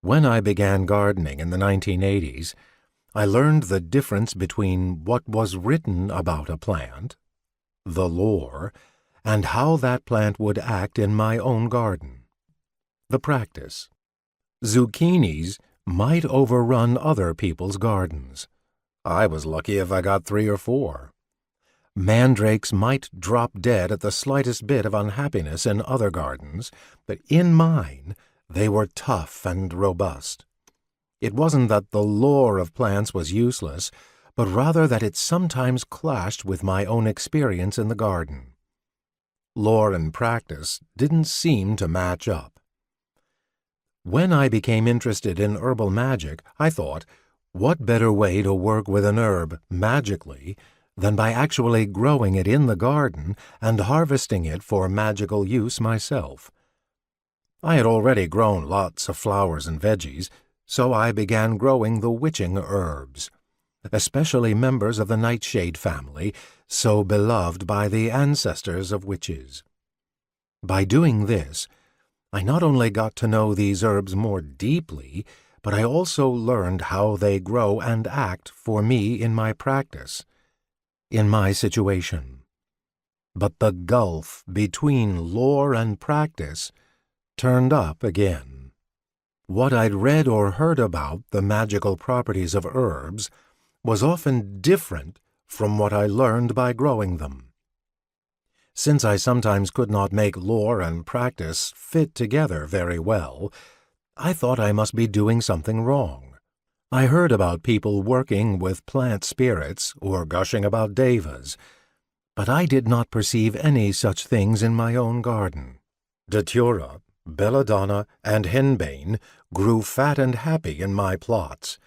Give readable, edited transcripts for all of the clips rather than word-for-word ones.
When I began gardening in the 1980s, I learned the difference between what was written about a plant, the lore, and how that plant would act in my own garden. The practice. Zucchinis might overrun other people's gardens. I was lucky if I got 3 or 4. Mandrakes might drop dead at the slightest bit of unhappiness in other gardens, but in mine they were tough and robust. It wasn't that the lore of plants was useless, but rather that it sometimes clashed with my own experience in the garden. Lore and practice didn't seem to match up. When I became interested in herbal magic, I thought, what better way to work with an herb magically than by actually growing it in the garden and harvesting it for magical use myself? I had already grown lots of flowers and veggies, so I began growing the witching herbs, especially members of the nightshade family, so beloved by the ancestors of witches. By doing this, I not only got to know these herbs more deeply, but I also learned how they grow and act for me in my practice, in my situation. But the gulf between lore and practice turned up again. What I'd read or heard about the magical properties of herbs was often different from what I learned by growing them. Since I sometimes could not make lore and practice fit together very well, I thought I must be doing something wrong. I heard about people working with plant spirits or gushing about devas, but I did not perceive any such things in my own garden. Datura, belladonna, and henbane grew fat and happy in my plots,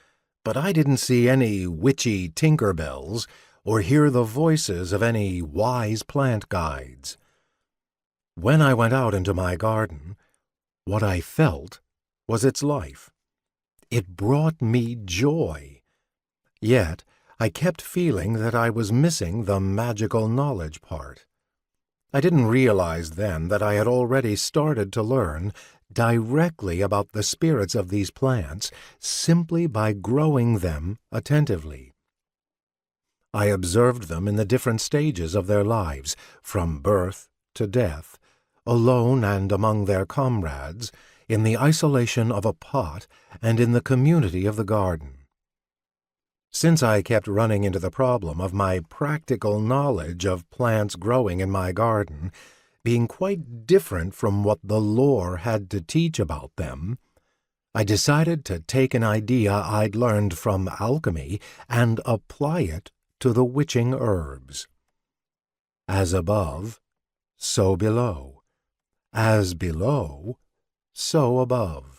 but I didn't see any witchy tinkerbells or hear the voices of any wise plant guides. When I went out into my garden, what I felt was its life. It brought me joy. Yet I kept feeling that I was missing the magical knowledge part. I didn't realize then that I had already started to learn directly about the spirits of these plants simply by growing them attentively. I observed them in the different stages of their lives, from birth to death, alone and among their comrades, in the isolation of a pot and in the community of the garden. Since I kept running into the problem of my practical knowledge of plants growing in my garden being quite different from what the lore had to teach about them, I decided to take an idea I'd learned from alchemy and apply it to the witching herbs. As above, so below. As below, so above.